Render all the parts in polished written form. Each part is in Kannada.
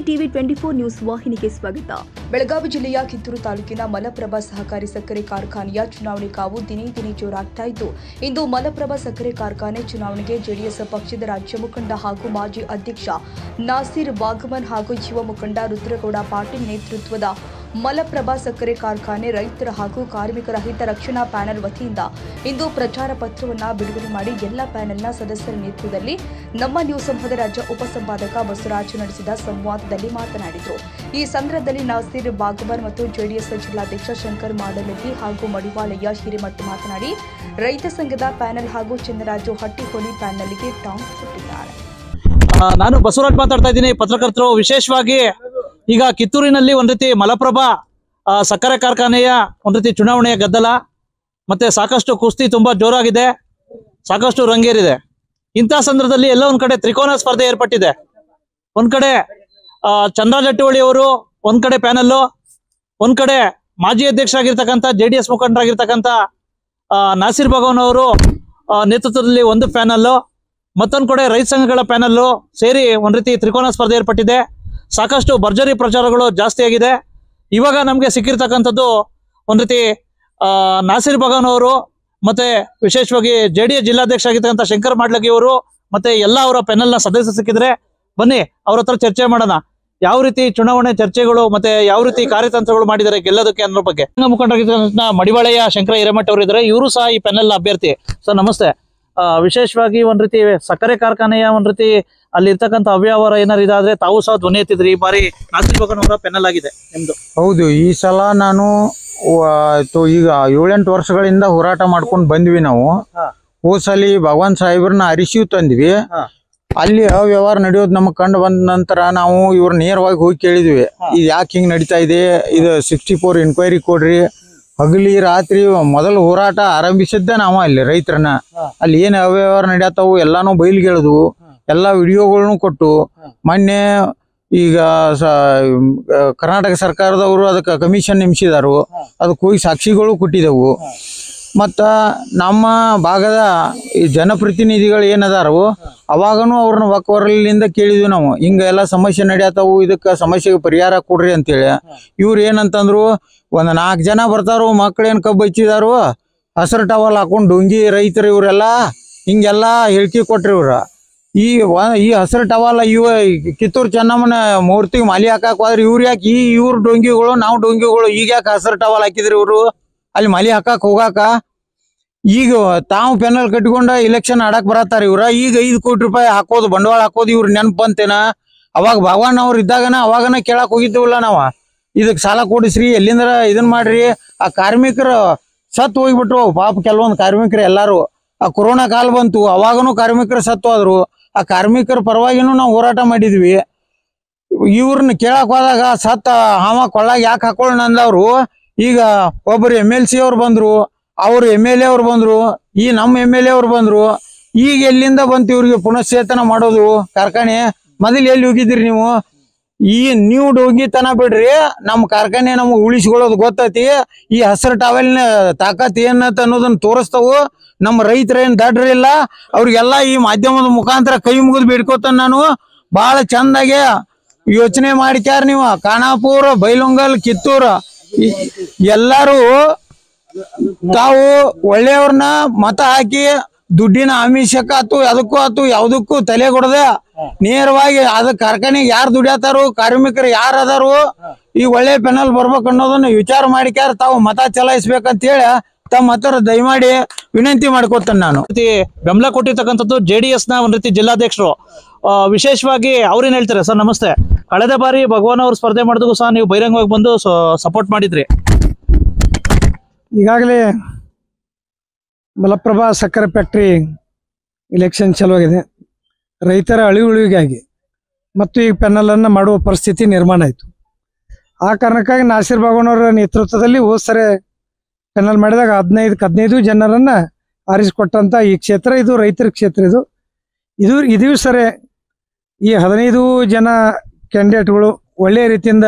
ಟಿವಿ 24 ನ್ಯೂಸ್ ವಾಹಿನಿಗೆ ಸ್ವಾಗತ. ಬೆಳಗಾವಿ ಜಿಲ್ಲೆಯ ಕಿತ್ತೂರು ತಾಲೂಕಿನ ಮಲಪ್ರಭಾ ಸಹಕಾರಿ ಸಕ್ಕರೆ ಕಾರ್ಖಾನೆಯ ಚುನಾವಣೆ ಕಾವು ದಿನೇ ದಿನೇ ಜೋರಾಗ್ತಾ ಇದ್ದು, ಇಂದು ಮಲಪ್ರಭಾ ಸಕ್ಕರೆ ಕಾರ್ಖಾನೆ ಚುನಾವಣೆಗೆ ಜೆಡಿಎಸ್ ಪಕ್ಷದ ರಾಜ್ಯ ಮುಖಂಡ ಹಾಗೂ ಮಾಜಿ ಅಧ್ಯಕ್ಷ ನಾಸೀರ್ ವಾಘಮನ್ ಹಾಗೂ ಯುವ ಮುಖಂಡ ರುದ್ರಗೌಡ ಪಾಟೀಲ್ ನೇತೃತ್ವದ ಮಲಪ್ರಭಾ ಸಕ್ಕರೆ ಕಾರ್ಖಾನೆ ರೈತರ ಹಾಗೂ ಕಾರ್ಮಿಕರ ಹಿತರಕ್ಷಣಾ ಪ್ಯಾನೆಲ್ ವತಿಯಿಂದ ಇಂದು ಪ್ರಚಾರ ಪತ್ರವನ್ನು ಬಿಡುಗಡೆ ಮಾಡಿ ಎಲ್ಲ ಪ್ಯಾನೆಲ್ನ ಸದಸ್ಯರ ನೇತೃತ್ವದಲ್ಲಿ ನಮ್ಮ ನ್ಯೂಸ್ ಸಮೂಹದ ರಾಜ್ಯ ಉಪಸಂಪಾದಕ ಬಸವರಾಜ್ ನಡೆಸಿದ ಸಂವಾದದಲ್ಲಿ ಮಾತನಾಡಿದರು. ಈ ಸಂದರ್ಭದಲ್ಲಿ ನಾಸೀರ್ ವಾಘಮನ್ ಮತ್ತು ಜೆಡಿಎಸ್ ಜಿಲ್ಲಾಧ್ಯಕ್ಷ ಶಂಕರ್ ಮಾಡಲಗಿ ಹಾಗೂ ಮಡಿವಾಳಯ್ಯ ಹಿರೇಮಠ ಮಾತನಾಡಿ ರೈತ ಸಂಘದ ಪ್ಯಾನೆಲ್ ಹಾಗೂ ಚಂದ್ರರಾಜು ಹಟ್ಟಿಹೊಳಿ ಪ್ಯಾನೆಲ್ಗೆ ಟಾಂಗ್ ಕೊಟ್ಟಿದ್ದಾರೆ. ನಾನು ಬಸವರಾಜ್ ಮಾತಾಡ್ತಾ ಇದ್ದೀನಿ. ಪತ್ರಕರ್ತರು ವಿಶೇಷವಾಗಿ ಈಗ ಕಿತ್ತೂರಿನಲ್ಲಿ ಒಂದ್ ರೀತಿ ಮಲಪ್ರಭಾ ಸಕ್ಕರೆ ಕಾರ್ಖಾನೆಯ ಒಂದ್ ರೀತಿ ಚುನಾವಣೆಯ ಗದ್ದಲ ಮತ್ತೆ ಸಾಕಷ್ಟು ಕುಸ್ತಿ ತುಂಬಾ ಜೋರಾಗಿದೆ, ಸಾಕಷ್ಟು ರಂಗೇರಿದೆ. ಇಂತಹ ಸಂದರ್ಭದಲ್ಲಿ ಎಲ್ಲ ಒಂದ್ ಕಡೆ ತ್ರಿಕೋನ ಸ್ಪರ್ಧೆ ಏರ್ಪಟ್ಟಿದೆ. ಒಂದ್ ಕಡೆ ಚಂದ್ರರಾಜ್ ಹಟ್ಟಿಹೊಳಿ ಅವರು ಒಂದ್ ಕಡೆ ಪ್ಯಾನಲ್, ಒಂದ್ ಕಡೆ ಮಾಜಿ ಅಧ್ಯಕ್ಷರಾಗಿರ್ತಕ್ಕಂಥ ಜೆಡಿಎಸ್ ಮುಖಂಡರಾಗಿರ್ತಕ್ಕಂಥ ನಾಸೀರ್ ವಾಘಮನ್ ಅವರು ನೇತೃತ್ವದಲ್ಲಿ ಒಂದು ಪ್ಯಾನಲ್, ಮತ್ತೊಂದು ಕಡೆ ರೈತ ಸಂಘಗಳ ಪ್ಯಾನಲ್ ಸೇರಿ ಒಂದ್ ರೀತಿ ತ್ರಿಕೋನ ಸ್ಪರ್ಧೆ ಏರ್ಪಟ್ಟಿದೆ. ಸಾಕಷ್ಟು ಭರ್ಜರಿ ಪ್ರಚಾರಗಳು ಜಾಸ್ತಿ ಆಗಿದೆ. ಇವಾಗ ನಮ್ಗೆ ಸಿಕ್ಕಿರ್ತಕ್ಕಂಥದ್ದು ಒಂದ್ ರೀತಿ ನಾಸೀರ್ ವಾಘಮನ್ ಅವರು ಮತ್ತೆ ವಿಶೇಷವಾಗಿ ಜೆಡಿಎಸ್ ಜಿಲ್ಲಾಧ್ಯಕ್ಷ ಆಗಿರ್ತಕ್ಕಂಥ ಶಂಕರ್ ಮಾಡಲಗಿ ಅವರು ಮತ್ತೆ ಎಲ್ಲ ಅವರ ಪ್ಯಾನೆಲ್ನ ಸದಸ್ಯ ಸಿಕ್ಕಿದ್ರೆ ಬನ್ನಿ ಅವ್ರ ಹತ್ರ ಚರ್ಚೆ ಮಾಡೋಣ. ಯಾವ ರೀತಿ ಚುನಾವಣೆ ಚರ್ಚೆಗಳು ಮತ್ತೆ ಯಾವ ರೀತಿ ಕಾರ್ಯತಂತ್ರಗಳು ಮಾಡಿದ್ದಾರೆ ಗೆಲ್ಲೋದಕ್ಕೆ ಅನ್ನೋ ಬಗ್ಗೆ. ಮುಖಂಡರಾಗಿರ್ತಕ್ಕಂಥ ಮಡಿವಾಳಯ್ಯ ಶಂಕರ ಹಿರೇಮಠ ಅವರು ಇದ್ದಾರೆ, ಇವರು ಸಹ ಈ ಪ್ಯಾನೆಲ್ನ ಅಭ್ಯರ್ಥಿ. ಸರ್ ನಮಸ್ತೆ. ವಿಶೇಷವಾಗಿ ಒಂದ್ ರೀತಿ ಸಕ್ಕರೆ ಕಾರ್ಖಾನೆಯ ಒಂದ್ ರೀತಿ ಅಲ್ಲಿ ಇರ್ತಕ್ಕಂಥ ಅವ್ಯವಹಾರ ಏನಾರು ಇದಾದ್ರೆ ತಾವು ಸಹ ಧ್ವನಿ ಎತ್ತಿದ್ರಿ. ಈ ಬಾರಿ ನಾಸೀರ್ ವಾಘಮನ್ ಅವರ ಪೆನಲ್ ಆಗಿದೆ ನಿಮ್ದು. ಹೌದು, ಈ ಸಲ ನಾನು ಈಗ 7-8 ವರ್ಷಗಳಿಂದ ಹೋರಾಟ ಮಾಡ್ಕೊಂಡು ಬಂದ್ವಿ. ನಾವು ಹೋದ್ಸಲಿ ಭಗವಾನ್ ಸಾಹೇಬ್ರನ್ನ ಅರಿಶಿವ್ ತಂದ್ವಿ. ಅಲ್ಲಿ ಅವ್ಯವಹಾರ ನಡೆಯೋದು ನಮಗ್ ಕಂಡು ಬಂದ ನಂತರ ನಾವು ಇವ್ರ ನೇರವಾಗಿ ಹೋಗಿ ಕೇಳಿದ್ವಿ, ಇದು ಯಾಕೆ ಹಿಂಗ್ ನಡೀತಾ ಇದೆ, ಇದು 64 ಇನ್ಕ್ವೈರಿ ಕೊಡ್ರಿ. ಹಗಲಿ ರಾತ್ರಿ ಮೊದಲು ಹೋರಾಟ ಆರಂಭಿಸಿದ್ದೆ ನಾವು ಅಲ್ಲಿ ರೈತರನ್ನ. ಅಲ್ಲಿ ಏನ್ ಅವ್ಯವಹಾರ ನಡೆಯತ್ತಾವು ಎಲ್ಲಾನು ಬಯಲಿಗೆ ಎಳೆದ್ವು, ಎಲ್ಲಾ ವಿಡಿಯೋಗಳನ್ನು ಕೊಟ್ಟು ಮೊನ್ನೆ ಈಗ ಕರ್ನಾಟಕ ಸರ್ಕಾರದವರು ಅದಕ್ಕೆ ಕಮಿಷನ್ ನೇಮಿಸಿದಾರು, ಅದಕ್ಕೆ ಹೋಗಿ ಸಾಕ್ಷಿಗಳು ಕೊಟ್ಟಿದ್ದೆವು. ಮತ್ತ ನಮ್ಮ ಭಾಗದ ಈ ಜನಪ್ರತಿನಿಧಿಗಳು ಏನದಾರು ಅವಾಗನು ಅವ್ರನ್ನ ಒಕ್ಕವರಲಿಂದ ಕೇಳಿದ್ವಿ ನಾವು, ಹಿಂಗ ಎಲ್ಲಾ ಸಮಸ್ಯೆ ನಡೆಯತ್ತಾವು, ಇದಕ್ಕೆ ಸಮಸ್ಯೆಗೆ ಪರಿಹಾರ ಕೊಡ್ರಿ ಅಂತೇಳಿ. ಇವ್ರು ಏನಂತಂದ್ರು, ಒಂದ್ 4 ಜನ ಬರ್ತಾರು, ಮಕ್ಳೇನ್ ಕಬ್ಬು ಹಚ್ಚಿದಾರು, ಹಸಿರು ಟವಲ್ ಹಾಕೊಂಡು ಡೊಂಗಿ ರೈತರು ಇವರೆಲ್ಲಾ ಹಿಂಗೆಲ್ಲಾ ಹೇಳಿಕೆ ಕೊಟ್ರಿ. ಇವ್ರ ಈ ಹಸಿರು ಟವಲ್ ಇವ ಕಿತ್ತೂರು ಚೆನ್ನಮ್ಮನ ಮೂರ್ತಿಗೆ ಮಾಲಿ ಹಾಕಕ್ ಹೋದ್ರೆ ಇವ್ರು ಯಾಕೆ ಇವ್ರ ಡೊಂಗಿಗಳು ನಾವು ಡೊಂಗಿಗಳು ಈಗ ಯಾಕೆ ಹಸಿರು ಟವಲ್ ಹಾಕಿದ್ರಿ ಇವ್ರು ಅಲ್ಲಿ ಮಾಲಿ ಹಾಕಕ್ ಹೋಗಾಕ? ಈಗ ತಾವು ಪೆನಲ್ ಕಟ್ಕೊಂಡ ಇಲೆಕ್ಷನ್ ಆಡಕ್ ಬರತ್ತಾರ ಇವ್ರ. ಈಗ 5 ಕೋಟಿ ರೂಪಾಯಿ ಹಾಕೋದು ಬಂಡವಾಳ ಹಾಕೋದು ಇವ್ರ ನೆನಪು ಬಂತೇನ? ಅವಾಗ ಭಗವಾನ್ ಅವ್ರ ಇದ್ದಾಗನ ಅವಾಗನ ಕೇಳಕ್ ಹೋಗಿದ್ದೀವಲ್ಲ ನಾವ, ಇದಕ್ ಸಾಲ ಕೊಡಿಸ್ರಿ, ಎಲ್ಲಿಂದ ಇದನ್ ಮಾಡ್ರಿ. ಆ ಕಾರ್ಮಿಕರು ಸತ್ತು ಹೋಗ್ಬಿಟ್ರು ಪಾಪ, ಕೆಲವೊಂದು ಕಾರ್ಮಿಕರು ಎಲ್ಲಾರು. ಆ ಕೊರೋನಾ ಕಾಲ ಬಂತು, ಅವಾಗನು ಕಾರ್ಮಿಕರು ಸತ್ತು ಹೋದ್ರು. ಆ ಕಾರ್ಮಿಕರ ಪರವಾಗಿನೂ ನಾವು ಹೋರಾಟ ಮಾಡಿದ್ವಿ. ಇವ್ರನ್ನ ಕೇಳಕ್ ಹೋದಾಗ ಸತ್ತ ಹಾವ ಕೊಳ್ಳಾಗ ಯಾಕೆ ಹಾಕೊಳ್ಳೋಣ ಅಂದವ್ರು. ಈಗ ಒಬ್ಬರು MLC ಅವ್ರು ಬಂದ್ರು, ಅವ್ರು MLA ಅವ್ರು ಬಂದ್ರು, ಈ ನಮ್ಮ MLA ಅವ್ರು ಬಂದ್ರು. ಈಗ ಎಲ್ಲಿಂದ ಬಂತು ಇವ್ರಿಗೆ ಪುನಶ್ಚೇತನ ಮಾಡೋದು ಕಾರ್ಖಾನೆ? ಮೊದಲು ಎಲ್ಲಿ ಹೋಗಿದ್ರಿ ನೀವು? ನೀವು ಡೋಂಗಿತನ ಬಿಡ್ರಿ, ನಮ್ಮ ಕಾರ್ಖಾನೆ ನಮ್ಗೆ ಉಳಿಸ್ಕೊಳ್ಳೋದು ಗೊತ್ತೈತಿ. ಈ ಹಸಿರು ಟವೆಲ್ನ ತಾಕತ್ ಏನಂತ ಅನ್ನೋದನ್ನ ತೋರಿಸ್ತಾವು. ನಮ್ಮ ರೈತರೇನ್ ದಡ್ರಿಲ್ಲ, ಅವ್ರಿಗೆಲ್ಲ ಈ ಮಾಧ್ಯಮದ ಮುಖಾಂತರ ಕೈ ಮುಗಿದು ಬೇಡ್ಕೋತಾನ ನಾನು. ಬಹಳ ಚಂದಾಗೆ ಯೋಚನೆ ಮಾಡಿಕ್ಯಾರ ನೀವು. ಖಾನಾಪುರ, ಬೈಲೊಂಗಲ್, ಕಿತ್ತೂರು ಎಲ್ಲಾರು ತಾವು ಒಳ್ಳೆಯವ್ರನ್ನ ಮತ ಹಾಕಿ ದುಡ್ಡಿನ ಆಮಿಷಕ್ಕ ಆತು ಅದಕ್ಕೂ ಆತು ಯಾವ್ದಕ್ಕೂ ತಲೆ ಕೊಡದೆ ನೇರವಾಗಿ ಅದ ಕಾರ್ಖಾನೆಗೆ ಯಾರು ದುಡಿಯತಾರು, ಕಾರ್ಮಿಕರು ಯಾರು ಅದಾರು, ಈ ಒಳ್ಳೆ ಪೆನಲ್ ಬರ್ಬೇಕು ಅನ್ನೋದನ್ನ ವಿಚಾರ ಮಾಡಿಕ್ಯಾರ ತಾವು ಮತ ಚಲಾಯಿಸ್ಬೇಕಂತ ಹೇಳಿ ತಮ್ಮ ಹತ್ರ ದಯಮಾಡಿ ವಿನಂತಿ ಮಾಡ್ಕೊತೇನೆ ನಾನು. ಬೆಂಬಲ ಕೊಟ್ಟಿರ್ತಕ್ಕಂಥದ್ದು JDS ನ ಒಂದ್ ರೀತಿ ಜಿಲ್ಲಾಧ್ಯಕ್ಷರು. ವಿಶೇಷವಾಗಿ ಅವ್ರೇನ್ ಹೇಳ್ತಾರೆ. ಸರ್ ನಮಸ್ತೆ. ಕಳೆದ ಬಾರಿ ಭಗವಾನ್ ಅವ್ರು ಸ್ಪರ್ಧೆ ಮಾಡಿದ್ರು ಸಹ ನೀವು ಬಹಿರಂಗವಾಗಿ ಬಂದು ಸಪೋರ್ಟ್ ಮಾಡಿದ್ರಿ. ಈಗಾಗಲೇ ಮಲಪ್ರಭಾ ಸಕ್ಕರೆ ಫ್ಯಾಕ್ಟ್ರಿ ಇಲೆಕ್ಷನ್ ಚಲುವಾಗಿದೆ. ರೈತರ ಅಳಿವುಳಿಗಾಗಿ ಮತ್ತು ಈ ಪ್ಯಾನಲನ್ನು ಮಾಡುವ ಪರಿಸ್ಥಿತಿ ನಿರ್ಮಾಣ ಆಯಿತು. ಆ ಕಾರಣಕ್ಕಾಗಿ ನಾಸೀರ್ ವಾಘಮನ್ ಅವರ ನೇತೃತ್ವದಲ್ಲಿ ಹೋದ ಸರಿ ಪ್ಯಾನಲ್ ಮಾಡಿದಾಗ 15 ಜನರನ್ನು ಆರಿಸಿಕೊಟ್ಟಂಥ ಈ ಕ್ಷೇತ್ರ ಇದು ರೈತರ ಕ್ಷೇತ್ರ. ಇದು ಸರಿ ಈ 15 ಜನ ಕ್ಯಾಂಡಿಡೇಟ್ಗಳು ಒಳ್ಳೆಯ ರೀತಿಯಿಂದ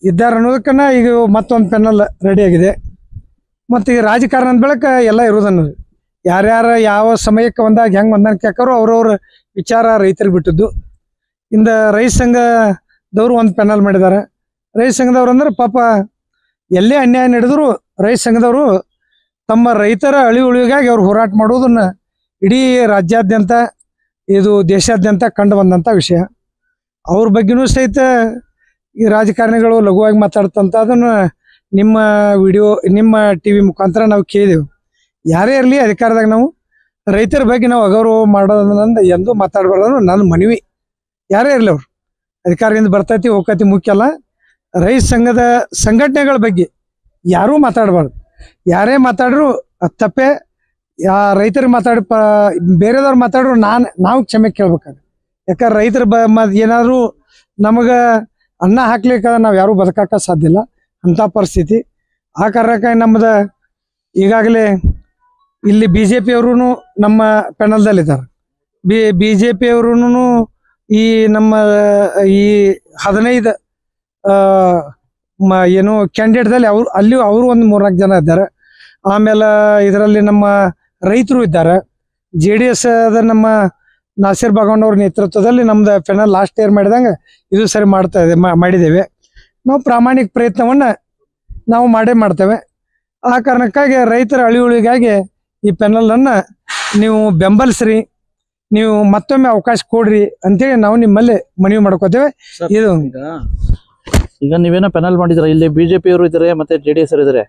ಇದ್ದಾರೆ ಅನ್ನೋದಕ್ಕನ್ನ ಈಗ ಮತ್ತೊಂದು ಪ್ಯಾನಲ್ ರೆಡಿಯಾಗಿದೆ. ಮತ್ತು ಈಗ ರಾಜಕಾರಣದ ಬೆಳಕ ಎಲ್ಲ ಇರೋದನ್ನೋದು ಯಾರ್ಯಾರ ಯಾವ ಸಮಯಕ್ಕೆ ಒಂದಾಗ ಹೆಂಗೆ ಹೊಂದಾಣಿಕೆ ಹಾಕೋರು ಅವ್ರವ್ರ ವಿಚಾರ ರೈತರಿಗೆ ಬಿಟ್ಟಿದ್ದು. ಇಂದ ರೈತ ಸಂಘದವ್ರು ಒಂದು ಪೆನಲ್ ಮಾಡಿದ್ದಾರೆ. ರೈತ ಸಂಘದವ್ರು ಅಂದ್ರೆ ಪಾಪ ಎಲ್ಲೇ ಅನ್ಯಾಯ ನಡೆದ್ರು ರೈತ ಸಂಘದವರು ತಮ್ಮ ರೈತರ ಉಳಿವಿಗಾಗಿ ಅವ್ರು ಹೋರಾಟ ಮಾಡೋದನ್ನ ಇಡೀ ರಾಜ್ಯಾದ್ಯಂತ ಇದು ದೇಶಾದ್ಯಂತ ಕಂಡು ಬಂದಂಥ ವಿಷಯ. ಅವ್ರ ಬಗ್ಗೆನೂ ಸಹಿತ ಈ ರಾಜಕಾರಣಿಗಳು ಲಘುವಾಗಿ ಮಾತಾಡ್ತಂತ ಅದನ್ನು ನಿಮ್ಮ ವಿಡಿಯೋ ನಿಮ್ಮ ಟಿ ವಿ ಮುಖಾಂತರ ನಾವು ಕೇಳಿದೆವು. ಯಾರೇ ಇರಲಿ ಅಧಿಕಾರದಾಗ ನಾವು ರೈತರ ಬಗ್ಗೆ ನಾವು ಅಗೌರವ ಮಾಡೋದಂದ ಎಂದೂ ಮಾತಾಡಬಾರ್ದು ನನ್ನ ಮನವಿ. ಯಾರೇ ಇರಲಿ ಅವ್ರು ಅಧಿಕಾರದಿಂದ ಬರ್ತೈತಿ ಹೋಗ್ತೈತಿ ಮುಖ್ಯ ಅಲ್ಲ. ರೈತ ಸಂಘದ ಸಂಘಟನೆಗಳ ಬಗ್ಗೆ ಯಾರೂ ಮಾತಾಡಬಾರ್ದು. ಯಾರೇ ಮಾತಾಡ್ರು ಅದು ತಪ್ಪೇ. ರೈತರಿಗೆ ಮಾತಾಡಿ ಬೇರೆದವ್ರು ಮಾತಾಡ್ರು ನಾವು ಕ್ಷಮೆ ಕೇಳ್ಬೇಕಾದ್ರೆ. ಯಾಕಂದ್ರೆ ರೈತರ ಏನಾದರೂ ನಮಗೆ ಅನ್ನ ಹಾಕ್ಲಿಕ್ಕೆ ನಾವು ಯಾರೂ ಬದುಕಕ್ಕೆ ಸಾಧ್ಯ ಇಲ್ಲ ಅಂಥ ಪರಿಸ್ಥಿತಿ. ಆ ಕಾರಣಕ್ಕಾಗಿ ನಮ್ಮದು ಈಗಾಗಲೇ ಇಲ್ಲಿ BJP ಅವರು ನಮ್ಮ ಪೆನಲ್ದಲ್ಲಿದ್ದಾರೆ. BJP ಅವರು ಈ ನಮ್ಮ ಈ 15 ಏನು ಕ್ಯಾಂಡಿಡೇಟ್ದಲ್ಲಿ ಅಲ್ಲಿಯೂ ಅವರು ಒಂದು 3-4 ಜನ ಇದ್ದಾರೆ. ಆಮೇಲೆ ಇದರಲ್ಲಿ ನಮ್ಮ ರೈತರು ಇದ್ದಾರೆ. JDS ನಮ್ಮ ನಾಸಿರ್ ಬಾಗವನ್ ಅವ್ರ ನೇತೃತ್ವದಲ್ಲಿ ನಮ್ದು ಪೆನಲ್ ಲಾಸ್ಟ್ ಇಯರ್ ಮಾಡಿದಂಗೆ ಇದು ಸರಿ ಮಾಡಿದ್ದೇವೆ. ನಾವು ಪ್ರಾಮಾಣಿಕ ಪ್ರಯತ್ನವನ್ನು ನಾವು ಮಾಡ್ತೇವೆ. ಆ ಕಾರಣಕ್ಕಾಗಿ ರೈತರ ಉಳಿವಿಗಾಗಿ ಈ ಪೆನಲನ್ನು ನೀವು ಬೆಂಬಲಿಸ್ರಿ, ನೀವು ಮತ್ತೊಮ್ಮೆ ಅವಕಾಶ ಕೊಡ್ರಿ ಅಂತೇಳಿ ನಾವು ನಿಮ್ಮಲ್ಲಿ ಮನವಿ ಮಾಡ್ಕೋತೇವೆ. ಇದು ಈಗ ನೀವೇನೋ ಪೆನಲ್ ಮಾಡಿದ್ರ, ಇಲ್ಲಿ BJP ಅವರು ಇದಾರೆ ಮತ್ತೆ JDS ಅವರು ಇದಾರೆ,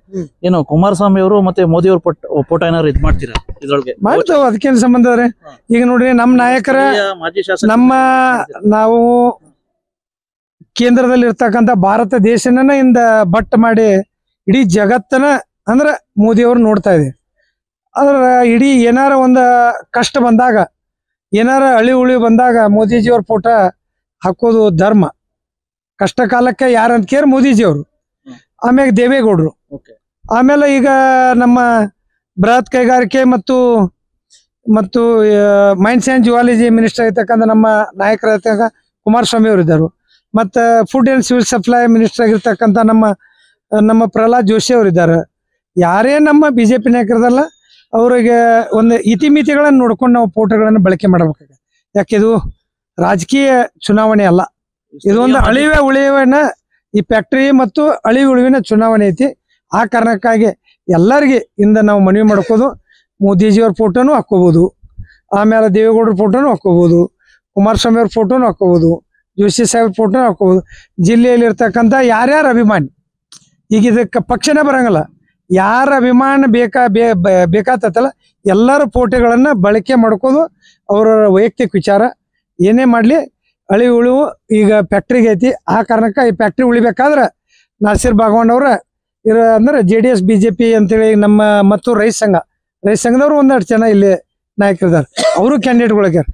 ಏನು ಕುಮಾರಸ್ವಾಮಿ ಅವರು ಮತ್ತೆ ಮೋದಿ ಅವ್ರ ಫೋಟೋ ಏನಾದ್ರು ಇದ್ ಮಾಡ್ತೀರಾ ಇದ್ರೊಳಗೆ? ಮಾಡ್ತೇವೆ, ಅದಕ್ಕೇನು ಸಂಬಂಧ ಅದ್ರಿ. ಈಗ ನೋಡ್ರಿ ನಮ್ಮ ನಾಯಕರ ನಾವು ಕೇಂದ್ರದಲ್ಲಿ ಇರ್ತಕ್ಕಂಥ ಭಾರತ ದೇಶನ ಇಂದ ಬಟ್ ಮಾಡಿ ಇಡೀ ಜಗತ್ತನ ಅಂದ್ರ ಮೋದಿ ಅವರು ನೋಡ್ತಾ ಇದೆ. ಅದ್ರ ಇಡೀ ಏನಾರ ಒಂದು ಕಷ್ಟ ಬಂದಾಗ, ಏನಾರ ಉಳಿವು ಬಂದಾಗ ಮೋದಿಜಿಯವ್ರ ಫೋಟೋ ಹಾಕೋದು ಧರ್ಮ. ಕಷ್ಟ ಕಾಲಕ್ಕೆ ಯಾರಂತ ಕೇರ್ ಮೋದಿಜಿಯವರು, ಆಮೇಲೆ ದೇವೇಗೌಡರು, ಆಮೇಲೆ ಈಗ ನಮ್ಮ ಬೃಹತ್ ಕೈಗಾರಿಕೆ ಮತ್ತು ಮೈನ್ಸ್ ಆ್ಯಂಡ್ ಜುವಾಲಜಿ ಮಿನಿಸ್ಟರ್ ಆಗಿರ್ತಕ್ಕಂಥ ನಮ್ಮ ನಾಯಕರಾಗಿರ್ತಕ್ಕ ಕುಮಾರಸ್ವಾಮಿ ಅವರು ಇದ್ದರು. ಮತ್ತು food and civil supply minister ಆಗಿರ್ತಕ್ಕಂಥ ನಮ್ಮ ಪ್ರಹ್ಲಾದ್ ಜೋಶಿ ಅವರು ಇದ್ದಾರೆ. ಯಾರೇ ನಮ್ಮ BJP ನಾಯಕರದಲ್ಲ ಅವರಿಗೆ ಒಂದು ಇತಿಮಿತಿಗಳನ್ನು ನೋಡ್ಕೊಂಡು ನಾವು ಫೋಟೋಗಳನ್ನು ಬಳಕೆ ಮಾಡಬೇಕಾಗ. ಯಾಕಿದು ರಾಜಕೀಯ ಚುನಾವಣೆ ಅಲ್ಲ, ಇದು ಒಂದು ಉಳಿವಿನ ಈ ಫ್ಯಾಕ್ಟ್ರಿ ಮತ್ತು ಉಳಿವಿನ ಚುನಾವಣೆ ಐತಿ. ಆ ಕಾರಣಕ್ಕಾಗಿ ಎಲ್ಲರಿಗೆ ಇಂದ ನಾವು ಮನವಿ ಮಾಡ್ಕೋದು, ಮೋದಿಜಿಯವ್ರ ಫೋಟೋನು ಹಾಕೋಬಹುದು, ಆಮೇಲೆ ದೇವೇಗೌಡರ ಫೋಟೋನು ಹಾಕೋಬಹುದು, ಕುಮಾರಸ್ವಾಮಿ ಅವ್ರ ಫೋಟೋನು ಹಾಕೋಬಹುದು, ಜೋಶಿ ಸಾಹೇಬ್ ಫೋಟೋನು ಹಾಕೋಬಹುದು. ಜಿಲ್ಲೆಯಲ್ಲಿ ಇರ್ತಕ್ಕಂಥ ಯಾರ್ಯಾರ ಅಭಿಮಾನಿ, ಈಗ ಇದಕ್ಕೆ ಪಕ್ಷನೇ ಬರಂಗಲ್ಲ, ಯಾರ ಅಭಿಮಾನ ಬೇಕಾತಲ್ಲ ಎಲ್ಲರ ಫೋಟೋಗಳನ್ನು ಬಳಕೆ ಮಾಡ್ಕೋದು ಅವರ ವೈಯಕ್ತಿಕ ವಿಚಾರ. ಏನೇ ಮಾಡಲಿ ಉಳಿವು ಈಗ ಫ್ಯಾಕ್ಟ್ರಿಗೆ ಐತಿ. ಆ ಕಾರಣಕ್ಕೆ ಈ ಫ್ಯಾಕ್ಟ್ರಿ ಉಳಿಬೇಕಾದ್ರೆ ನಾಸಿರ್ ಬಾಗವನ್ ಅವರ ಅಂದ್ರೆ JDS BJP ಅಂತೇಳಿ ನಮ್ಮ ಮತ್ತು ರೈತ ಸಂಘದವರು ಒಂದೆರಡು ಜನ ಇಲ್ಲಿ ನಾಯಕರಿದ್ದಾರೆ, ಅವರು ಕ್ಯಾಂಡಿಡೇಟ್ಗಳಾಗ್ಯಾರ.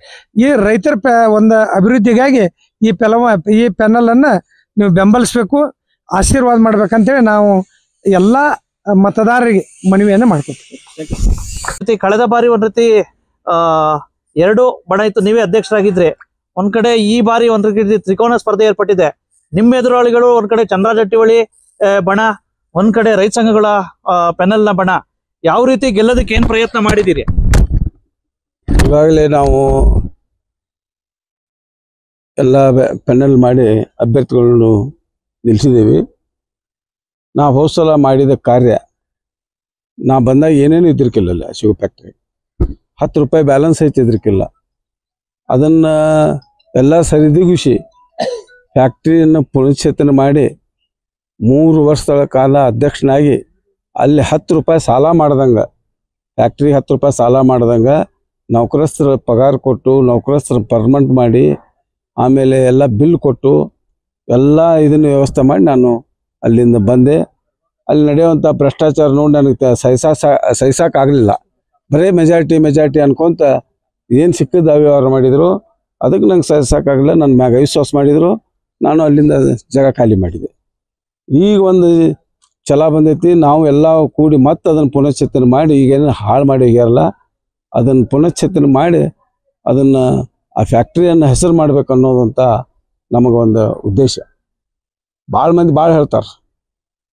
ಈ ರೈತರ ಒಂದು ಅಭಿವೃದ್ಧಿಗಾಗಿ ಈ ಪೆನಲನ್ನು ನೀವು ಬೆಂಬಲಿಸ್ಬೇಕು, ಆಶೀರ್ವಾದ ಮಾಡ್ಬೇಕಂತೇಳಿ ನಾವು ಎಲ್ಲ ಮತದಾರರಿಗೆ ಮನವಿಯನ್ನು ಮಾಡ್ಕೊತೀವಿ. ಕಳೆದ ಬಾರಿ ಒಂದ್ ರೀತಿ 2 ಬಣ ಇತ್ತು, ನೀವೇ ಅಧ್ಯಕ್ಷರಾಗಿದ್ರೆ. ಒಂದ್ ಕಡೆ ಈ ಬಾರಿ ಒಂದ್ ರೀತಿ ತ್ರಿಕೋನ ಸ್ಪರ್ಧೆ ಏರ್ಪಟ್ಟಿದೆ. ನಿಮ್ಮ ಎದುರಾಳಿಗಳು ಒಂದ್ ಕಡೆ ಚಂದ್ರ ಜಟ್ಟಿಹೊಳಿ ಬಣ, ಒಂದ್ ಕಡೆ ರೈತ ಸಂಘಗಳ ಪೆನಲ್ನ ಬಣ. ಯಾವ ರೀತಿ ಗೆಲ್ಲೋದಕ್ಕೆ ಏನ್ ಪ್ರಯತ್ನ ಮಾಡಿದ್ದೀರಿ? ಈಗಾಗಲೇ ನಾವು ಎಲ್ಲ ಪೆನಲ್ ಮಾಡಿ ಅಭ್ಯರ್ಥಿಗಳನ್ನು ನಿಲ್ಲಿಸಿದ್ದೀವಿ. ನಾವು ಹೋದ ಸಲ ಮಾಡಿದ ಕಾರ್ಯ, ನಾ ಬಂದಾಗ ಏನೇನು ಇದ್ರಕ್ಕಿಲ್ಲ, ಶಿವ ಫ್ಯಾಕ್ಟ್ರಿ 10 ರೂಪಾಯಿ ಬ್ಯಾಲೆನ್ಸ್ ಐತಿ ಇದ್ರಕ್ಕಿಲ್ಲ. ಅದನ್ನು ಎಲ್ಲ ಸರಿದೂಗಿಸಿ ಫ್ಯಾಕ್ಟ್ರಿಯನ್ನು ಪುನಶ್ಚೇತನ ಮಾಡಿ 3 ವರ್ಷಗಳ ಕಾಲ ಅಧ್ಯಕ್ಷನಾಗಿ ಅಲ್ಲಿ 10 ರೂಪಾಯಿ ಸಾಲ ಮಾಡ್ದಂಗೆ, ಫ್ಯಾಕ್ಟ್ರಿ 10 ರೂಪಾಯಿ ಸಾಲ ಮಾಡ್ದಂಗೆ ನೌಕರಸ್ಥರ ಪಗಾರ ಕೊಟ್ಟು, ನೌಕರಸ್ಥರ ಪರ್ಮನೆಂಟ್ ಮಾಡಿ, ಆಮೇಲೆ ಎಲ್ಲ ಬಿಲ್ ಕೊಟ್ಟು ಎಲ್ಲ ಇದನ್ನು ವ್ಯವಸ್ಥೆ ಮಾಡಿ ನಾನು ಅಲ್ಲಿಂದ ಬಂದೆ. ಅಲ್ಲಿ ನಡೆಯುವಂಥ ಭ್ರಷ್ಟಾಚಾರ ನೋಡಿ ನನಗೆ ಸಹಿಸೋಕ್ಕಾಗಲಿಲ್ಲ. ಬರೀ ಮೆಜಾರಿಟಿ ಅನ್ಕೊಂತ ಏನು ಸಿಕ್ಕಿದ ಅವ್ಯವಹಾರ ಮಾಡಿದರು, ಅದಕ್ಕೆ ನಂಗೆ ಸಹಿಸೋಕ್ಕಾಗಲಿಲ್ಲ. ನನ್ನ ಮ್ಯಾಗ ವಿಶ್ವಾಸ ಮಾಡಿದರು, ನಾನು ಅಲ್ಲಿಂದ ಜಾಗ ಖಾಲಿ ಮಾಡಿದೆ. ಈಗ ಒಂದು ಛಲ ಬಂದೈತಿ, ನಾವು ಎಲ್ಲ ಕೂಡಿ ಮತ್ತೆ ಅದನ್ನು ಪುನಶ್ಚೇತನ ಮಾಡಿ, ಈಗೇನು ಹಾಳು ಮಾಡಿ ಹೋಗ್ಯಾರಲ್ಲ ಅದನ್ನು ಪುನಶ್ಚೇತನ ಮಾಡಿ ಅದನ್ನು ಆ ಫ್ಯಾಕ್ಟ್ರಿಯನ್ನು ಹೆಸರು ಮಾಡ್ಬೇಕು ಅನ್ನೋದಂತ ನಮಗೊಂದು ಉದ್ದೇಶ. ಭಾಳ ಮಂದಿ ಭಾಳ ಹೇಳ್ತಾರೆ,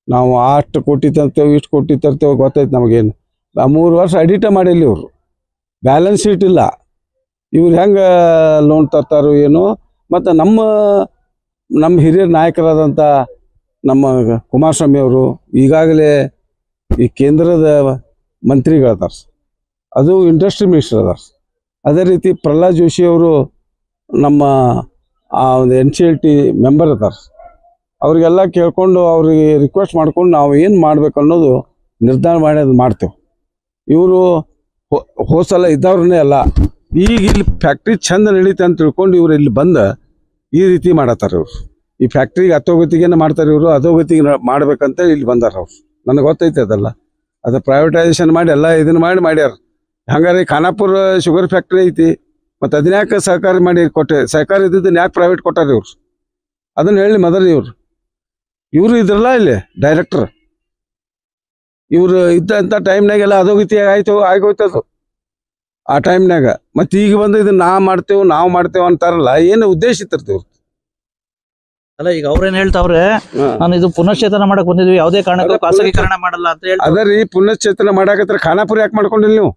ನಾವು ಅಷ್ಟು ಕೋಟಿ ತರ್ತೇವೆ, ಇಷ್ಟು ಕೋಟಿ ತರ್ತೇವೆ, ಗೊತ್ತೈತೆ ನಮಗೇನು. 3 ವರ್ಷ ಅಡಿಟ ಮಾಡಿಲ್ಲ ಇವರು, ಬ್ಯಾಲೆನ್ಸ್ ಶೀಟ್ ಇಲ್ಲ. ಇವ್ರು ಹೆಂಗೆ ಲೋನ್ ತರ್ತಾರೋ ಏನೋ, ಮತ್ತು ನಮ್ಮ ಹಿರಿಯ ನಾಯಕರಾದಂಥ ನಮ್ಮ ಕುಮಾರಸ್ವಾಮಿ ಅವರು ಈಗಾಗಲೇ ಈ ಕೇಂದ್ರದ ಮಂತ್ರಿಗಳದಾರ, ಅದು ಇಂಡಸ್ಟ್ರಿ ಮಿನಿಸ್ಟರ್ ಅದಾರ. ಅದೇ ರೀತಿ ಪ್ರಹ್ಲಾದ್ ಜೋಶಿ ಅವರು ನಮ್ಮ ಒಂದು NCLT ಮೆಂಬರ್ ಅದಾರ. ಅವ್ರಿಗೆಲ್ಲ ಕೇಳ್ಕೊಂಡು ಅವ್ರಿಗೆ ರಿಕ್ವೆಸ್ಟ್ ಮಾಡ್ಕೊಂಡು ನಾವು ಏನು ಮಾಡ್ಬೇಕು ಅನ್ನೋದು ನಿರ್ಧಾರ ಮಾಡ್ತೇವೆ. ಇವರು ಹೋಸಲ ಇದ್ದವ್ರನ್ನೇ ಅಲ್ಲ, ಈಗ ಇಲ್ಲಿ ಫ್ಯಾಕ್ಟ್ರಿ ಚಂದ ನಡೀತೆ ಅಂತ ತಿಳ್ಕೊಂಡು ಇವ್ರು ಇಲ್ಲಿ ಬಂದ ಈ ರೀತಿ ಮಾಡತ್ತಾರೆ. ಇವರು ಈ ಫ್ಯಾಕ್ಟ್ರಿಗೆ ಅಧೋಗತಿಗೇನೆ ಮಾಡ್ತಾರೆ, ಇವರು ಅಧೋಗತಿಗೆ ಮಾಡ್ಬೇಕಂತ ಇಲ್ಲಿ ಬಂದಾರ. ಅವ್ರು ನನಗೆ ಗೊತ್ತೈತೆ ಅದೆಲ್ಲ, ಅದು ಪ್ರೈವೇಟೈಸೇಷನ್ ಮಾಡಿ ಎಲ್ಲ ಇದನ್ನ ಮಾಡ್ಯಾರ. ಹಂಗಾರೆ ಖಾನಾಪುರ ಶುಗರ್ ಫ್ಯಾಕ್ಟ್ರಿ ಐತಿ, ಮತ್ತು ಅದನ್ಯಾಕೆ ಸಹಕಾರ ಮಾಡಿ ಕೊಟ್ಟೆ, ಸಹಕಾರ ಇದ್ದಿದ್ದನ್ನ ಯಾಕೆ ಪ್ರೈವೇಟ್ ಕೊಟ್ಟಾರ ಇವ್ರು? ಅದನ್ನ ಹೇಳಿ ಮೊದಲು ಇವರು ಇದ್ರಲ್ಲ ಇಲ್ಲಿ ಡೈರೆಕ್ಟರ್, ಇವರು ಇದ್ದಂಥ ಟೈಮ್ನಾಗೆಲ್ಲ ಅಧೋಗತಿ ಆಗೋಯ್ತದು ಆ ಟೈಮ್ನಾಗ. ಮತ್ತು ಈಗ ಬಂದು ಇದನ್ನ ನಾವು ಮಾಡ್ತೇವೆ ಅಂತಾರಲ್ಲ, ಏನು ಉದ್ದೇಶ ಇರ್ತೀವಿ? ಅಲ್ಲ, ಈಗ ಅವ್ರೇನ್ ಹೇಳ್ತಾವ್ರೆ, ನಾನು ಇದು ಪುನಶ್ಚೇತನ ಮಾಡಕ್ ಬಂದಿದ್ವಿ, ಯಾವುದೇ ಕಾರಣಕ್ಕೂ ಖಾಸಗೀಕರಣ ಮಾಡಲ್ಲ ಅಂತ ಹೇಳಿ. ಅದ ರೀ, ಪುನಶ್ಚೇತನ ಮಾಡಾಕತ್ರ ಖಾನಾಪುರ ಯಾಕೆ ಮಾಡ್ಕೊಂಡಿಲ್ಲ ನೀವು?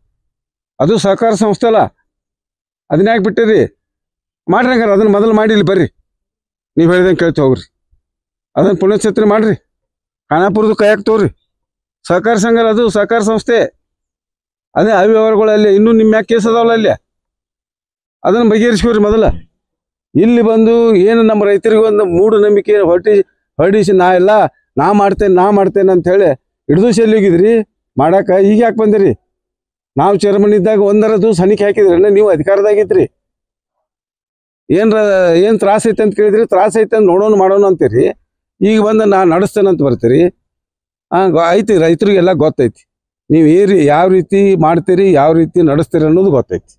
ಅದು ಸಹಕಾರ ಸಂಸ್ಥೆ ಅಲ್ಲ, ಅದನ್ನ ಯಾಕೆ ಬಿಟ್ಟಿರಿ? ಮಾಡ್ರಿ, ಹಂಗಾರ ಅದನ್ನ ಮೊದಲು ಮಾಡಿ ಇಲ್ಲಿ ಬರ್ರಿ, ನೀವು ಹೇಳಿದಂಗೆ ಕೇಳ್ತಿ ಹೋಗ್ರಿ, ಅದನ್ನ ಪುನಶ್ಚೇತನ ಮಾಡ್ರಿ. ಖಾನಾಪುರದ ಕೈಯಾಗ ತೋರಿ, ಸಹಕಾರ ಸಂಘ ಅದು ಸಹಕಾರ ಸಂಸ್ಥೆ. ಅದೇ ಅವ್ಯವಹಾರಗಳಲ್ಲಿ ಇನ್ನೂ ನಿಮ್ಮ ಯಾಕೆ ಕೇಸ್ ಅದಾವಲ್ಲ ಅಲ್ಲಿ, ಅದನ್ನು ಬಗೆಹರಿಸ್ಕೋರಿ ಮೊದಲ. ಇಲ್ಲಿ ಬಂದು ಏನು ನಮ್ಮ ರೈತರಿಗೆ ಒಂದು ಮೂಢನಂಬಿಕೆ ಹೊರಡಿಸಿ ನಾ ಮಾಡ್ತೇನೆ ಅಂತ ಹೇಳಿ ಹಿಡಿದು ಹೋಗಿದ್ರಿ ಮಾಡಾಕ. ಈಗ ಯಾಕೆ ಬಂದಿರಿ? ನಾವು ಚೇರ್ಮನ್ ಇದ್ದಾಗ ಒಂದರ ದಿವಸ ಹನಿಕೆ ಹಾಕಿದ್ರಿ, ನೀವು ಅಧಿಕಾರದಾಗಿದ್ರಿ. ಏನು ತ್ರಾಸ ಐತೆ ಅಂತ ಕೇಳಿದ್ರಿ, ತ್ರಾಸ ಐತೆ ಅಂತ ಮಾಡೋಣ ಅಂತೀರಿ. ಈಗ ಬಂದು ನಾನು ನಡೆಸ್ತೇನೆ ಅಂತ ಬರ್ತೀರಿ. ಐತಿ, ರೈತರಿಗೆಲ್ಲ ಗೊತ್ತೈತಿ ನೀವು ಯಾವ ರೀತಿ ಮಾಡ್ತೀರಿ, ಯಾವ ರೀತಿ ನಡೆಸ್ತೀರಿ ಅನ್ನೋದು ಗೊತ್ತೈತಿ.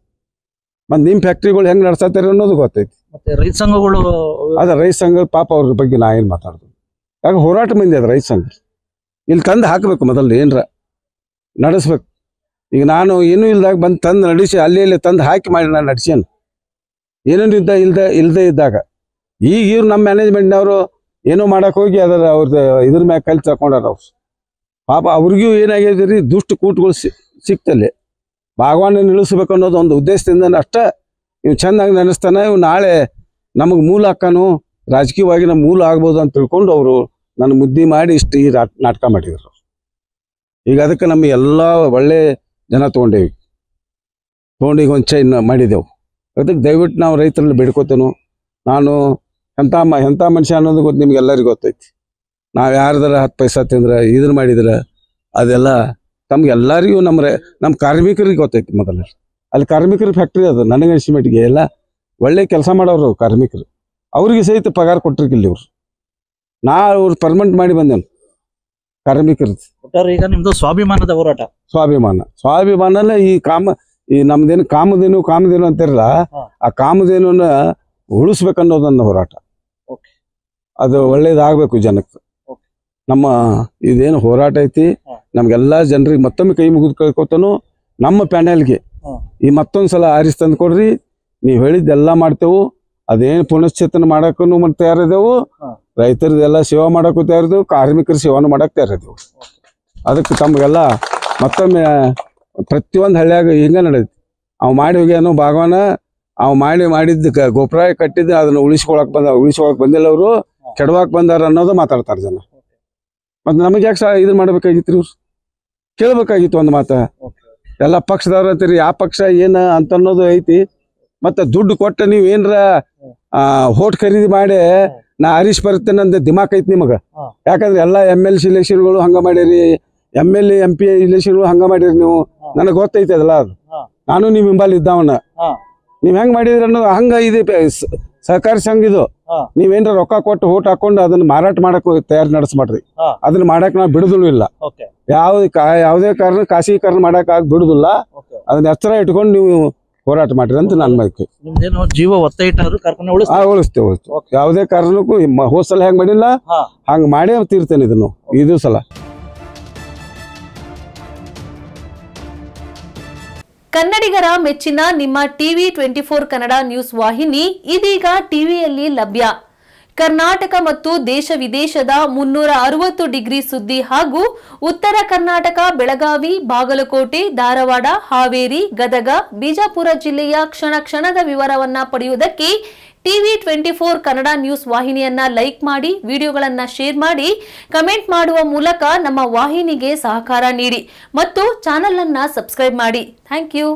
ಮತ್ತು ನಿಮ್ಮ ಫ್ಯಾಕ್ಟ್ರಿಗಳು ಹೆಂಗೆ ನಡ್ಸತ್ತೀರಿ ಅನ್ನೋದು ಗೊತ್ತೈತಿ. ಮತ್ತೆ ರೈತ ಸಂಘಗಳು ರೈತ ಸಂಘ ಪಾಪ ಅವ್ರ ಬಗ್ಗೆ ನಾ ಏನು ಮಾತಾಡ್ತೀನಿ. ಯಾಕೆ ಹೋರಾಟ ಮಂದಿ ಅದ ರೈತ ಸಂಘ, ಇಲ್ಲಿ ತಂದು ಹಾಕಬೇಕು, ಮೊದಲು ಏನರ ನಡೆಸ್ಬೇಕು. ಈಗ ನಾನು ಏನೂ ಇಲ್ದಾಗ ಬಂದು ತಂದು ನಡೆಸಿ ಅಲ್ಲಿ ತಂದು ಹಾಕಿ ಮಾಡಿ ನಾನು ನಡೆಸ್ಯಾನ, ಏನೇನು ಇಲ್ಲದೆ ಇದ್ದಾಗ. ಈಗ ಇವ್ರು ನಮ್ಮ ಮ್ಯಾನೇಜ್ಮೆಂಟ್ನವರು ಏನೋ ಮಾಡಕ್ಕೆ ಹೋಗಿ ಅವ್ರದ್ದು ಇದ್ರ ಮ್ಯಾಗ ಕಲ್ತು ತಗೊಂಡಾರ. ಅವ್ರು ಪಾಪ ಅವ್ರಿಗೂ ಏನಾಗಿದೆ ರೀ, ದುಷ್ಟ ಕೂಟಗಳು ಸಿಕ್ತಲ್ಲಿ ಭಾಗವನ್ನ ನಿಲ್ಲಿಸ್ಬೇಕು ಅನ್ನೋದು ಒಂದು ಉದ್ದೇಶದಿಂದ ಅಷ್ಟೇ ಇವು ಚೆಂದಾಗಿ ನೆನೆಸ್ತಾನೆ. ಇವು ನಾಳೆ ನಮಗೆ ಮೂಲ ಹಾಕನು, ರಾಜಕೀಯವಾಗಿ ನಮ್ಮ ಮೂಲ ಆಗ್ಬೋದು ಅಂತ ತಿಳ್ಕೊಂಡು ಅವರು ನನ್ನ ಮುದ್ದಿ ಮಾಡಿ ಇಷ್ಟು ಈ ನಾಟಕ ಮಾಡಿದ್ರು. ಈಗ ಅದಕ್ಕೆ ನಮ್ಮ ಎಲ್ಲ ಒಳ್ಳೆ ಜನ ತೊಗೊಂಡೇವಿ, ಈಗ ಒಂದು ಚೈನ್ ಮಾಡಿದೆವು. ಅದಕ್ಕೆ ದಯವಿಟ್ಟು ನಾವು ರೈತರಲ್ಲಿ ಬೇಡ್ಕೋತೇನು. ನಾನು ಎಂಥ ಮನುಷ್ಯ ಅನ್ನೋದು ಗೊತ್ತು, ನಿಮ್ಗೆಲ್ಲರಿಗೂ ಗೊತ್ತೈತಿ. ನಾವು ಯಾರ್ದಾರ 10 ಪೈಸಾ ತಿಂದ್ರೆ ಇದನ್ನು ಮಾಡಿದ್ರೆ ಅದೆಲ್ಲ ತಮ್ಗೆಲ್ಲರಿಗೂ ನಮ್ಮ ಕಾರ್ಮಿಕರಿಗೆ ಗೊತ್ತೈತಿ. ಮೊದಲ ಅಲ್ಲಿ ಕಾರ್ಮಿಕರ ಫ್ಯಾಕ್ಟ್ರಿ ಅದು, ನನಗೆ ಅನಿಸಿಮಟ್ಟಿಗೆ ಎಲ್ಲ ಒಳ್ಳೆ ಕೆಲಸ ಮಾಡೋರು ಕಾರ್ಮಿಕರು, ಅವ್ರಿಗೆ ಸಹಿತ ಪಗಾರ ಕೊಟ್ಟಿರ್ಕಿಲ್ಲ ಇವ್ರು. ಅವ್ರು ಪರ್ಮನೆಂಟ್ ಮಾಡಿ ಬಂದೇನು ಕಾರ್ಮಿಕರದ್ದು. ಈಗ ನಿಮ್ದು ಸ್ವಾಭಿಮಾನದ ಹೋರಾಟ. ಸ್ವಾಭಿಮಾನಲ್ಲ ಈ ನಮ್ದೇನು ಕಾಮಧೇನು ಅಂತಿರಲ್ಲ, ಆ ಕಾಮಧೇನುನ ಉಳಿಸ್ಬೇಕನ್ನೋದನ್ನ ಹೋರಾಟ. ಅದು ಒಳ್ಳೇದಾಗಬೇಕು ಜನಕ್ಕೆ. ನಮ್ಮ ಇದೇನು ಹೋರಾಟ ಐತಿ, ನಮ್ಗೆಲ್ಲ ಜನರಿಗೆ ಮತ್ತೊಮ್ಮೆ ಕೈ ಮುಗಿದು ಕೇಳ್ಕೊತಾನು. ನಮ್ಮ ಪ್ಯಾನೆಲ್ಗೆ ಈ ಮತ್ತೊಂದು ಸಲ ಆರಿಸಿ ತಂದು ಕೊಡ್ರಿ, ನೀವು ಹೇಳಿದ್ದೆಲ್ಲ ಮಾಡ್ತೇವು. ಅದೇನು ಪುನಶ್ಚೇತನ ಮಾಡೋಕ್ಕೂ ತಯಾರಿದೆವು, ರೈತರದೆಲ್ಲ ಸೇವಾ ಮಾಡೋಕ್ಕೂ ತಯಾರಿದೆವು, ಕಾರ್ಮಿಕರ ಸೇವಾನು ಮಾಡೋಕೆ ತಯಾರಿದೆವು. ಅದಕ್ಕೆ ತಮಗೆಲ್ಲ ಮತ್ತೊಮ್ಮೆ ಪ್ರತಿಯೊಂದು ಹಳ್ಳಿಯಾಗ ಹಿಂಗೆ ನಡೆಯುತ್ತೆ. ಅವು ಮಾಡಿ ಹೋಗ್ಯಾನು ಭಾಗವನ, ಅವು ಮಾಡಿದ್ದು ಗೊಬ್ಬರ ಕಟ್ಟಿದ್ದು ಅದನ್ನು ಉಳಿಸ್ಕೊಳಕ್ ಬಂದಿಲ್ಲ, ಅವರು ಕೆಡವಾಕ್ ಬಂದಾರ ಅನ್ನೋದು ಮಾತಾಡ್ತಾರೆ ಜನ. ಮತ್ತು ನಮಗೆ ಯಾಕೆ ಇದನ್ನ ಮಾಡ್ಬೇಕಾಗಿತ್ತು? ಇವ್ರು ಕೇಳ್ಬೇಕಾಗಿತ್ತು ಒಂದು ಮಾತ. ಎಲ್ಲ ಪಕ್ಷದವ್ರು ಅಂತೀರಿ, ಯಾವ ಪಕ್ಷ ಏನು ಅಂತ ಅನ್ನೋದು ಐತಿ. ಮತ್ತು ದುಡ್ಡು ಕೊಟ್ಟು ನೀವು ಏನರ ಹೋಟ್ ಖರೀದಿ ಮಾಡಿ ನಾ ಹರೀಶ್ ಬರ್ತೇನೆ ಅಂತ ದಿಮಾಕ್ ಐತಿ ನಿಮಗೆ. ಯಾಕಂದ್ರೆ ಎಲ್ಲ MLC ಇಲೆಕ್ಷನ್ಗಳು ಹಂಗೆ ಮಾಡಿರಿ, MLA MP ಇಲೆಕ್ಷನ್ಗಳು ಹಂಗೆ ಮಾಡಿರಿ ನೀವು. ನನಗೆ ಗೊತ್ತೈತಿ ಅದಲ್ಲ, ಅದು ನಾನು ನಿಮ್ಮ ಹಿಂಬಾಲ್ ಇದ್ದವನ್ನ. ನೀವ್ ಹೆಂಗ್ ಮಾಡಿದ್ರಿ ಅನ್ನೋದು ಹಂಗ ಇದೆ ಸಹಕಾರಿ ಸಂಘ. ಇದು ನೀವೇನ್ರ ರೊಕ್ಕ ಕೊಟ್ಟು ಓಟ್ ಹಾಕೊಂಡು ಅದನ್ನ ಮಾರಾಟ ಮಾಡಕ್ ತಯಾರಿ ನಡೆಸ್ಮಾಡ್ರಿ. ಅದನ್ನ ಮಾಡಕ್ ನಾವು ಬಿಡುದಿಲ್ಲ ಇಲ್ಲ. ಯಾವುದೇ ಕಾರಣ ಖಾಸಗೀಕರಣ ಮಾಡಕ್ ಬಿಡುದಿಲ್ಲ. ಅದನ್ನ ಎಚ್ಚರ ಇಟ್ಕೊಂಡು ನೀವು ಹೋರಾಟ ಮಾಡ್ರಿ ಅಂತ ನನ್ನ ಮಾಹಿತಿ. ಜೀವ ಒತ್ತ ಇಟ್ಟರು ಉಳಿಸ್ತೇವೆ. ಯಾವುದೇ ಕಾರಣಕ್ಕೂ ಹೋದ್ಸಲ ಹೆಂಗ್ ಮಾಡಿಲ್ಲ ಹಂಗ ಮಾಡೇ ತೀರ್ತೇನೆ ಇದನ್ನು ಇದು ಸಲ. ಕನ್ನಡಿಗರ ಮೆಚ್ಚಿನ ನಿಮ್ಮ ಟಿವಿ 24 ಕನ್ನಡ ನ್ಯೂಸ್ ವಾಹಿನಿ ಇದೀಗ ಟಿವಿಯಲ್ಲಿ ಲಭ್ಯ. ಕರ್ನಾಟಕ ಮತ್ತು ದೇಶ ವಿದೇಶದ 360 ಡಿಗ್ರಿ ಸುದ್ದಿ ಹಾಗೂ ಉತ್ತರ ಕರ್ನಾಟಕ, ಬೆಳಗಾವಿ, ಬಾಗಲಕೋಟೆ, ಧಾರವಾಡ, ಹಾವೇರಿ, ಗದಗ, ಬಿಜಾಪುರ ಜಿಲ್ಲೆಯ ಕ್ಷಣ ಕ್ಷಣದ ವಿವರವನ್ನ ಪಡೆಯುವುದಕ್ಕೆ ಟಿವಿ 24 ಕನ್ನಡ ನ್ಯೂಸ್ ವಾಹಿನಿಯನ್ನ ಲೈಕ್ ಮಾಡಿ, ವಿಡಿಯೋಗಳನ್ನ ಶೇರ್ ಮಾಡಿ, ಕಮೆಂಟ್ ಮಾಡುವ ಮೂಲಕ ನಮ್ಮ ವಾಹಿನಿಗೆ ಸಹಕಾರ ನೀಡಿ ಮತ್ತು ಚಾನೆಲ್ ಅನ್ನ ಸಬ್ಸ್ಕ್ರೈಬ್ ಮಾಡಿ. Thank you.